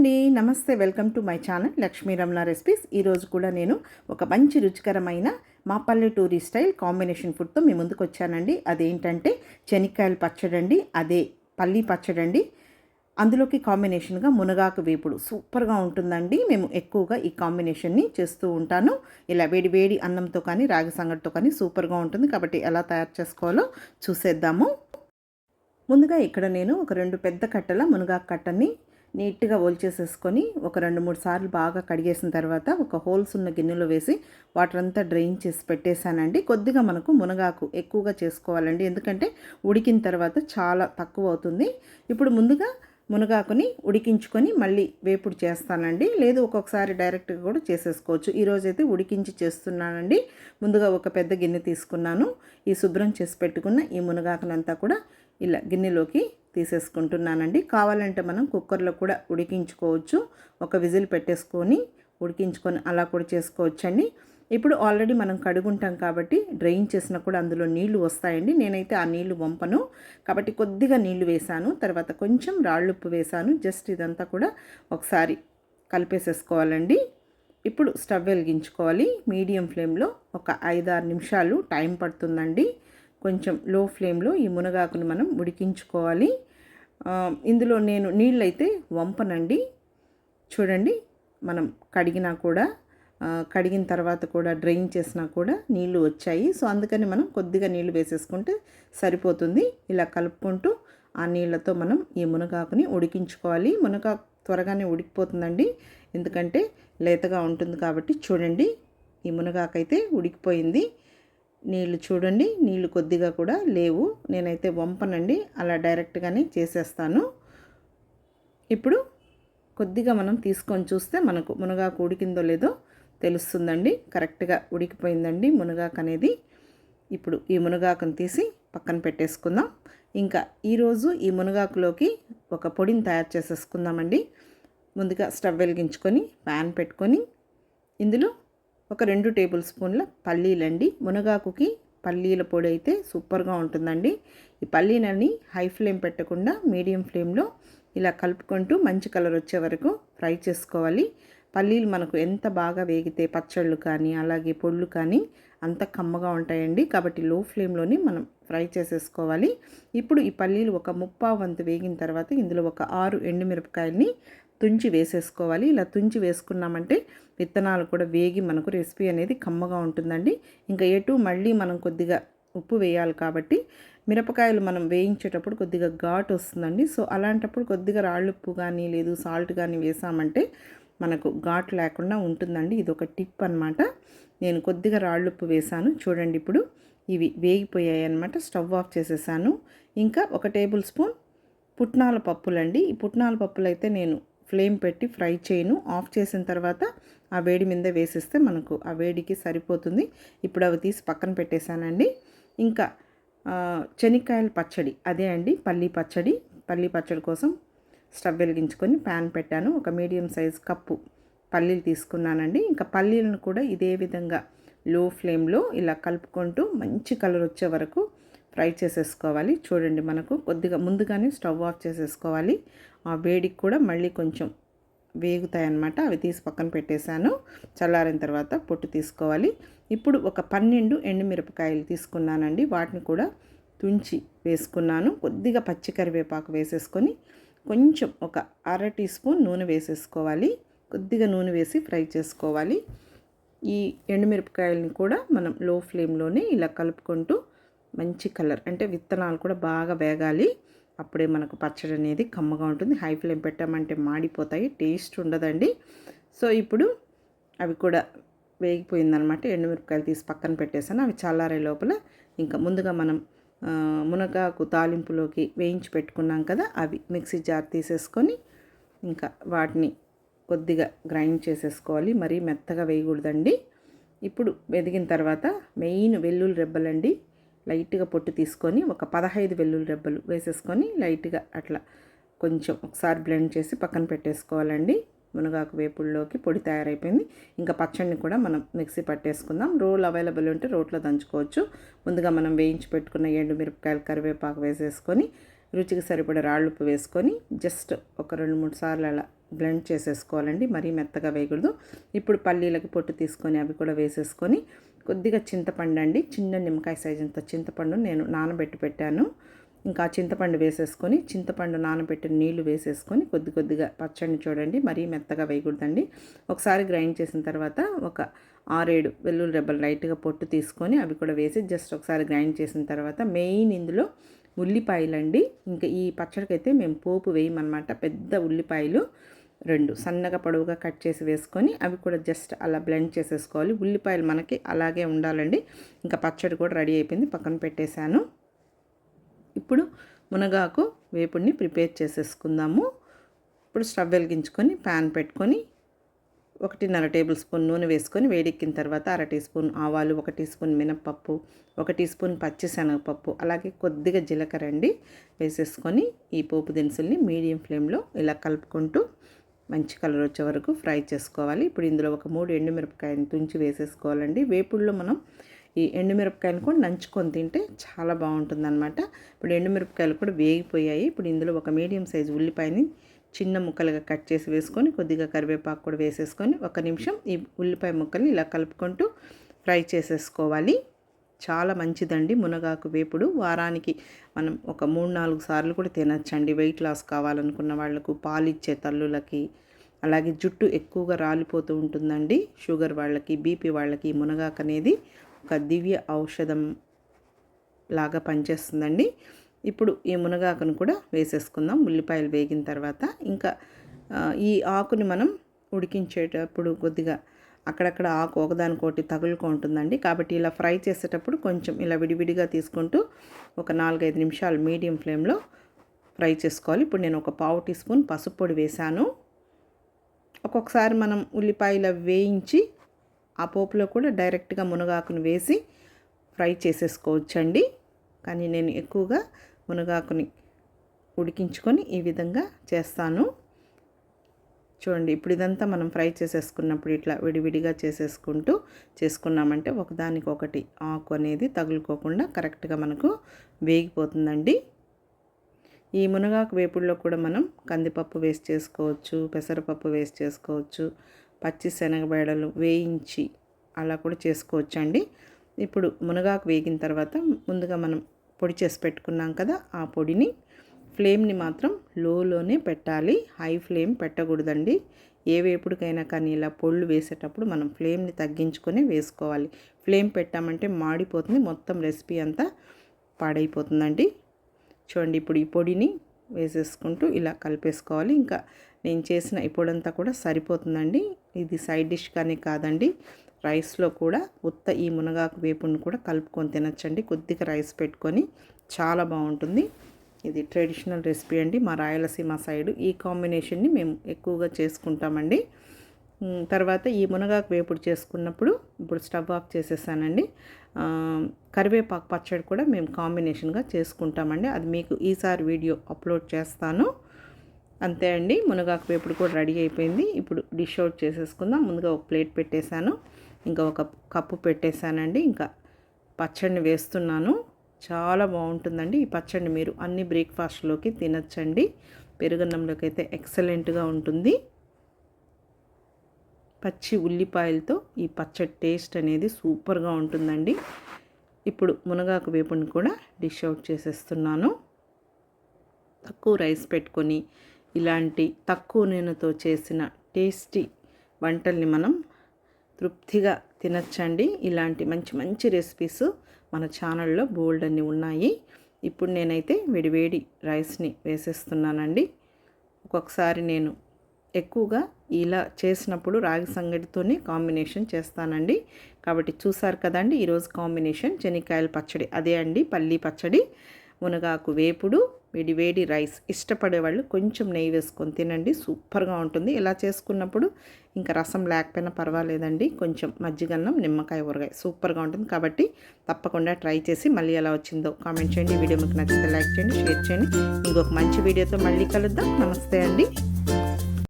అండి. నమస్తే. Welcome to my channel Lakshmi Ramana recipes. ఈరోజు కూడా నేను ఒక మంచి రుచికరమైన మా పల్లెటూరి స్టైల్ కాంబినేషన్ ఫుడ్తో మీ ముందుకు వచ్చానండి. అదేంటంటే శనక్కాయల పచ్చడండి, అదే పల్లీ పచ్చడండి. అందులోకి కాంబినేషన్గా మునగాకు వేపుడు సూపర్గా ఉంటుందండి. మేము ఎక్కువగా ఈ కాంబినేషన్ని చేస్తూ ఉంటాను. ఇలా వేడి వేడి అన్నంతో కానీ రాగి సంగటితో కానీ సూపర్గా ఉంటుంది. కాబట్టి ఎలా తయారు చేసుకోవాలో చూసేద్దాము. ముందుగా ఇక్కడ నేను ఒక 2 పెద్ద కట్టల మునగాకు కట్టని నీట్గా ఒలిచేసేసుకొని ఒక 2-3 సార్లు బాగా కడిగేసిన తర్వాత ఒక హోల్స్ ఉన్న గిన్నెలో వేసి వాటర్ అంతా డ్రైన్ చేసి పెట్టేశానండి. కొద్దిగా మనకు మునగాకు ఎక్కువగా చేసుకోవాలండి, ఎందుకంటే ఉడికిన తర్వాత చాలా తక్కువ అవుతుంది. ఇప్పుడు ముందుగా మునగాకుని ఉడికించుకొని మళ్ళీ వేపుడు చేస్తానండి. లేదు ఒక్కొక్కసారి డైరెక్ట్గా కూడా చేసేసుకోవచ్చు. ఈరోజైతే ఉడికించి చేస్తున్నానండి. ముందుగా ఒక పెద్ద గిన్నె తీసుకున్నాను. ఈ శుభ్రం చేసి పెట్టుకున్న ఈ మునగాకునంతా కూడా ఇలా గిన్నెలోకి తీసేసుకుంటున్నానండి. కావాలంటే మనం కుక్కర్లో కూడా ఉడికించుకోవచ్చు. ఒక విజిల్ పెట్టేసుకొని ఉడికించుకొని అలా కూడా చేసుకోవచ్చండి. ఇప్పుడు ఆల్రెడీ మనం కడుగుంటాం కాబట్టి డ్రైన్ చేసినా కూడా అందులో నీళ్లు వస్తాయండి. నేనైతే ఆ నీళ్లు వంపను కాబట్టి కొద్దిగా నీళ్లు వేసాను. తర్వాత కొంచెం రాళ్ళుప్పు వేసాను. జస్ట్ ఇదంతా కూడా ఒకసారి కలిపేసేసుకోవాలండి. ఇప్పుడు స్టవ్ వెలిగించుకోవాలి. మీడియం ఫ్లేమ్లో ఒక 5-6 నిమిషాలు టైం పడుతుందండి. కొంచెం లో ఫ్లేమ్లో ఈ మునగాకుని మనం ఉడికించుకోవాలి. ఇందులో నేను నీళ్ళైతే వంపనండి. చూడండి, మనం కడిగిన తర్వాత కూడా డ్రైన్ చేసినా కూడా నీళ్లు వచ్చాయి. సో అందుకని మనం కొద్దిగా నీళ్లు వేసేసుకుంటే సరిపోతుంది. ఇలా కలుపుకుంటూ ఆ నీళ్ళతో మనం ఈ మునగాకుని ఉడికించుకోవాలి. మునగాకు త్వరగానే ఉడికిపోతుందండి, ఎందుకంటే లేతగా ఉంటుంది కాబట్టి. చూడండి, ఈ మునగాకు అయితే ఉడికిపోయింది. నీళ్ళు చూడండి, నీళ్ళు కొద్దిగా కూడా లేవు. నేనైతే వంపనండి, అలా డైరెక్ట్గానే చేసేస్తాను. ఇప్పుడు కొద్దిగా మనం తీసుకొని చూస్తే మనకు మునగాకు ఉడికిందో లేదో తెలుస్తుందండి. కరెక్ట్గా ఉడికిపోయిందండి మునగాకు అనేది. ఇప్పుడు ఈ మునగాకును తీసి పక్కన పెట్టేసుకుందాం. ఇంకా ఈరోజు ఈ మునగాకులోకి ఒక పొడిని తయారు చేసేసుకుందామండి. ముందుగా స్టవ్ వెలిగించుకొని ప్యాన్ పెట్టుకొని ఇందులో ఒక 2 టేబుల్ స్పూన్ల పల్లీలండి. మునగాకుకి పల్లీల పొడి అయితే సూపర్గా ఉంటుందండి. ఈ పల్లీలని హై ఫ్లేమ్ పెట్టకుండా మీడియం ఫ్లేమ్లో ఇలా కలుపుకుంటూ మంచి కలర్ వచ్చే వరకు ఫ్రై చేసుకోవాలి. పల్లీలు మనకు ఎంత బాగా వేగితే పచ్చళ్ళు కానీ అలాగే పొళ్ళు కానీ అంత కమ్మగా ఉంటాయండి. కాబట్టి లో ఫ్లేమ్లోనే మనం ఫ్రై చేసేసుకోవాలి. ఇప్పుడు ఈ పల్లీలు ఒక 1/4 వంతు వేగిన తర్వాత ఇందులో ఒక 6 ఎండుమిరపకాయల్ని తుంచి వేసేసుకోవాలి. ఇలా తుంచి వేసుకున్నామంటే విత్తనాలు కూడా వేగి మనకు రెసిపీ అనేది కమ్మగా ఉంటుందండి. ఇంకా మళ్ళీ మనం కొద్దిగా ఉప్పు వేయాలి కాబట్టి మిరపకాయలు మనం వేయించేటప్పుడు కొద్దిగా ఘాటు వస్తుందండి. సో అలాంటప్పుడు కొద్దిగా రాళ్ళుప్పు కానీ లేదు సాల్ట్ కానీ వేసామంటే మనకు ఘాటు లేకుండా ఉంటుందండి. ఇది ఒక టిప్ అనమాట. నేను కొద్దిగా రాళ్ళుప్పు వేసాను. చూడండి, ఇప్పుడు ఇవి వేగిపోయాయి అనమాట. స్టవ్ ఆఫ్ చేసేసాను. ఇంకా ఒక టేబుల్ స్పూన్ పుట్నాల పప్పులండి. ఈ పుట్నాల పప్పులు అయితే నేను ఫ్లేమ్ పెట్టి ఫ్రై చేయను. ఆఫ్ చేసిన తర్వాత ఆ వేడి మీద వేసేస్తే మనకు ఆ వేడికి సరిపోతుంది. ఇప్పుడు అవి తీసి పక్కన పెట్టేశానండి. ఇంకా శనక్కాయల పచ్చడి, అదే అండి పల్లీ పచ్చడి. పల్లీ పచ్చడి కోసం స్టవ్ వెలిగించుకొని ప్యాన్ పెట్టాను. ఒక మీడియం సైజ్ కప్పు పల్లీలు తీసుకున్నానండి. ఇంకా పల్లీలను కూడా ఇదే విధంగా లో ఫ్లేమ్లో ఇలా కలుపుకుంటూ మంచి కలర్ వచ్చే వరకు ఫ్రై చేసేసుకోవాలి. చూడండి, మనకు కొద్దిగా ముందుగానే స్టవ్ ఆఫ్ చేసేసుకోవాలి. ఆ వేడికి కూడా మళ్ళీ కొంచెం వేగుతాయన్నమాట. అవి తీసి పక్కన పెట్టేశాను. చల్లారిన తర్వాత పొట్టు తీసుకోవాలి. ఇప్పుడు ఒక 12 ఎండుమిరపకాయలు తీసుకున్నానండి. వాటిని కూడా తుంచి వేసుకున్నాను. కొద్దిగా పచ్చి కరివేపాకు వేసేసుకొని కొంచెం ఒక 1/2 టీ స్పూన్ నూనె వేసేసుకోవాలి. కొద్దిగా నూనె వేసి ఫ్రై చేసుకోవాలి. ఈ ఎండుమిరపకాయలని కూడా మనం లో ఫ్లేమ్లోనే ఇలా కలుపుకుంటూ మంచి కలర్ అంటే విత్తనాలు కూడా బాగా వేగాలి. అప్పుడే మనకు పచ్చడి అనేది కమ్మగా ఉంటుంది. హై ఫ్లేమ్ పెట్టామంటే మాడిపోతాయి, టేస్ట్ ఉండదండి. సో ఇప్పుడు అవి కూడా వేగిపోయిందనమాట. ఎండుమిరపకాయలు తీసి పక్కన పెట్టేసాను. అవి చల్లారే లోపల ఇంకా ముందుగా మనం మునగాకు తాలింపులోకి వేయించి పెట్టుకున్నాం కదా, అవి మిక్సీ జార్ తీసేసుకొని ఇంకా వాటిని కొద్దిగా గ్రైండ్ చేసేసుకోవాలి. మరీ మెత్తగా వేయకూడదండి. ఇప్పుడు వెదిగిన తర్వాత మెయిన్ వెల్లుల్లి రెబ్బలండి. లైట్గా పొట్టు తీసుకొని ఒక 15 వెల్లుల్లి రెబ్బలు వేసేసుకొని లైట్గా అట్లా కొంచెం ఒకసారి బ్లెండ్ చేసి పక్కన పెట్టేసుకోవాలండి. మునగాకు వేపుల్లోకి పొడి తయారైపోయింది. ఇంకా పచ్చడిని కూడా మనం మిక్సీ పట్టేసుకుందాం. రోల్ అవైలబుల్ ఉంటే రోట్లో దంచుకోవచ్చు. ముందుగా మనం వేయించి పెట్టుకున్న ఎండుమిరపకాయలు కరివేపాకు వేసేసుకొని రుచికి సరిపడే రాళ్ళుప్పు వేసుకొని జస్ట్ ఒక 2-3 సార్లు అలా బ్లెండ్ చేసేసుకోవాలండి. మరీ మెత్తగా వేయకూడదు. ఇప్పుడు పల్లీలకి పొట్టు తీసుకొని అవి కూడా వేసేసుకొని కొద్దిగా చింతపండు అండి, చిన్న నిమ్మకాయ సైజు అంత చింతపండు నేను నానబెట్టి పెట్టాను. ఇంకా చింతపండు వేసేసుకొని చింతపండు నానబెట్టిన నీళ్లు వేసేసుకొని కొద్దిగా పచ్చడిని చూడండి, మరీ మెత్తగా వేయకూడదండి. ఒకసారి గ్రైండ్ చేసిన తర్వాత ఒక 6-7 వెల్లుల్లి రెబ్బలు లైట్గా పొట్టు తీసుకొని అవి కూడా వేసి జస్ట్ ఒకసారి గ్రైండ్ చేసిన తర్వాత మెయిన్ ఇందులో ఉల్లిపాయలండి. ఇంకా ఈ పచ్చడికైతే మేము పోపు వేయమన్నమాట. పెద్ద ఉల్లిపాయలు 2 సన్నగా పొడవుగా కట్ చేసి వేసుకొని అవి కూడా జస్ట్ అలా బ్లెండ్ చేసేసుకోవాలి. ఉల్లిపాయలు మనకి అలాగే ఉండాలండి. ఇంకా పచ్చడి కూడా రెడీ అయిపోయింది, పక్కన పెట్టేశాను. ఇప్పుడు మునగాకు వేపుడిని ప్రిపేర్ చేసేసుకుందాము. ఇప్పుడు స్టవ్ వెలిగించుకొని ప్యాన్ పెట్టుకొని 1.5 టేబుల్ స్పూన్ నూనె వేసుకొని వేడెక్కిన తర్వాత 1/2 టీ స్పూన్ ఆవాలు, 1 టీ స్పూన్ మినప్పప్పు, 1 టీ స్పూన్ పచ్చిశనగపప్పు, అలాగే కొద్దిగా జీలకర్ర అండి వేసేసుకొని ఈ పోపు దినుసుల్ని మీడియం ఫ్లేమ్లో ఇలా కలుపుకుంటూ మంచి కలర్ వచ్చే వరకు ఫ్రై చేసుకోవాలి. ఇప్పుడు ఇందులో ఒక 3 ఎండుమిరపకాయలు తుంచి వేసేసుకోవాలండి. వేపుడులో మనం ఈ ఎండుమిరపకాయలు కూడా నంచుకొని తింటే చాలా బాగుంటుందన్నమాట. ఇప్పుడు ఎండుమిరపకాయలు కూడా వేగిపోయాయి. ఇప్పుడు ఇందులో ఒక మీడియం సైజు ఉల్లిపాయని చిన్న ముక్కలుగా కట్ చేసి వేసుకొని కొద్దిగా కరివేపాకు కూడా వేసేసుకొని 1 నిమిషం ఈ ఉల్లిపాయ ముక్కల్ని ఇలా కలుపుకుంటూ ఫ్రై చేసేసుకోవాలి. చాలా మంచిదండి మునగాకు వేపుడు. వారానికి మనం ఒక 3-4 సార్లు కూడా తినచ్చండి. వెయిట్ లాస్ కావాలనుకున్న వాళ్ళకు, పాలిచ్చే తల్లులకి, అలాగే జుట్టు ఎక్కువగా రాలిపోతూ ఉంటుందండి షుగర్ వాళ్ళకి, బీపీ వాళ్ళకి మునగాకు అనేది ఒక దివ్య ఔషధం లాగా పనిచేస్తుందండి. ఇప్పుడు ఈ మునగాకును కూడా వేసేసుకుందాం. ఉల్లిపాయలు వేగిన తర్వాత ఇంకా ఈ ఆకుని మనం ఉడికించేటప్పుడు కొద్దిగా అక్కడక్కడ ఆకు ఒకదానికొకటి తగులుకుంటుందండి. కాబట్టి ఇలా ఫ్రై చేసేటప్పుడు కొంచెం ఇలా విడివిడిగా తీసుకుంటూ ఒక 4-5 నిమిషాలు మీడియం ఫ్లేమ్లో ఫ్రై చేసుకోవాలి. ఇప్పుడు నేను ఒక 1/2 టీ స్పూన్ పసుపు పొడి వేశాను. ఒక్కొక్కసారి మనం ఉల్లిపాయలు వేయించి ఆ పోపులో కూడా డైరెక్ట్గా మునగాకును వేసి ఫ్రై చేసేసుకోవచ్చండి. కానీ నేను ఎక్కువగా మునగాకుని ఉడికించుకొని ఈ విధంగా చేస్తాను. చూడండి, ఇప్పుడు ఇదంతా మనం ఫ్రై చేసేసుకున్నప్పుడు ఇట్లా విడివిడిగా చేసుకున్నామంటే ఒకదానికొకటి ఆకు అనేది తగులుకోకుండా కరెక్ట్గా మనకు వేగిపోతుందండి. ఈ మునగాకు వేపుడులో కూడా మనం కందిపప్పు వేసి చేసుకోవచ్చు, పెసరపప్పు వేసి చేసుకోవచ్చు, పచ్చి శనగబేడలు వేయించి అలా కూడా చేసుకోవచ్చు అండి. ఇప్పుడు మునగాకు వేగిన తర్వాత ముందుగా మనం పొడి చేసి పెట్టుకున్నాం కదా, ఆ పొడిని ఫ్లేమ్ని మాత్రం లోనే పెట్టాలి. High flame పెట్టకూడదండి. ఏ వేపుడికైనా కానీ ఇలా పొళ్ళు వేసేటప్పుడు మనం ఫ్లేమ్ని తగ్గించుకొని వేసుకోవాలి. ఫ్లేమ్ పెట్టామంటే మాడిపోతుంది, మొత్తం రెసిపీ అంతా పాడైపోతుందండి. చూడండి, ఇప్పుడు ఈ పొడిని వేసేసుకుంటూ ఇలా కలిపేసుకోవాలి. ఇంకా నేను చేసిన ఈ పొడంతా కూడా సరిపోతుందండి. ఇది సైడ్ డిష్ కానీ కాదండి, రైస్లో కూడా ఉత్త ఈ మునగాకు వేపుని కూడా కలుపుకొని తినచ్చండి. కొద్దిగా రైస్ పెట్టుకొని చాలా బాగుంటుంది. ఇది ట్రెడిషనల్ రెసిపీ అండి. మా రాయలసీమ సైడ్ ఈ కాంబినేషన్ని మేము ఎక్కువగా చేసుకుంటామండి. తర్వాత ఈ మునగాకు వేపుడు చేసుకున్నప్పుడు ఇప్పుడు స్టవ్ ఆఫ్ చేసేసానండి. కరివేపాకు పచ్చడి కూడా మేము కాంబినేషన్గా చేసుకుంటామండి. అది మీకు ఈసారి వీడియో అప్లోడ్ చేస్తాను. అంతే అండి, మునగాకు వేపుడు కూడా రెడీ అయిపోయింది. ఇప్పుడు డిష్ అవుట్ చేసేసుకుందాం. ముందుగా ఒక ప్లేట్ పెట్టేశాను, ఇంకా ఒక కప్పు పెట్టేశానండి. ఇంకా పచ్చడిని వేస్తున్నాను. చాలా బాగుంటుందండి ఈ పచ్చడిని. మీరు అన్ని బ్రేక్ఫాస్ట్లోకి తినచ్చండి. పెరుగన్నంలోకి అయితే ఎక్సలెంట్గా ఉంటుంది. పచ్చి ఉల్లిపాయలతో ఈ పచ్చడి టేస్ట్ అనేది సూపర్గా ఉంటుందండి. ఇప్పుడు మునగాకు వేపుని కూడా డిష్ అవుట్ చేసేస్తున్నాను. తక్కువ రైస్ పెట్టుకొని ఇలాంటి తక్కువ నూనెతో చేసిన టేస్టీ వంటల్ని మనం తృప్తిగా తినచ్చండి. ఇలాంటి మంచి మంచి రెసిపీస్ మన ఛానల్లో బోల్డ్ అన్నీ ఉన్నాయి. ఇప్పుడు నేనైతే వేడివేడి రైస్ని వేసేస్తున్నానండి. ఒక్కొక్కసారి నేను ఎక్కువగా ఇలా చేసినప్పుడు రాగి సంగటితోనే కాంబినేషన్ చేస్తానండి. కాబట్టి చూసారు కదండి ఈరోజు కాంబినేషన్ శనక్కాయల పచ్చడి, అదే అండి పల్లీ పచ్చడి, మునగాకు వేపుడు, వేడి రైస్. ఇష్టపడే వాళ్ళు కొంచెం నెయ్యి వేసుకొని తినండి, సూపర్గా ఉంటుంది. ఇలా చేసుకున్నప్పుడు ఇంకా రసం లేకపోయినా పర్వాలేదండి, కొంచెం మజ్జిగన్నం, నిమ్మకాయ ఊరగాయ సూపర్గా ఉంటుంది. కాబట్టి తప్పకుండా ట్రై చేసి మళ్ళీ ఎలా వచ్చిందో కామెంట్ చేయండి. వీడియో మీకు నచ్చితే లైక్ చేయండి, షేర్ చేయండి. ఇంకొక మంచి వీడియోతో మళ్ళీ కలుద్దాం. నమస్తే అండి.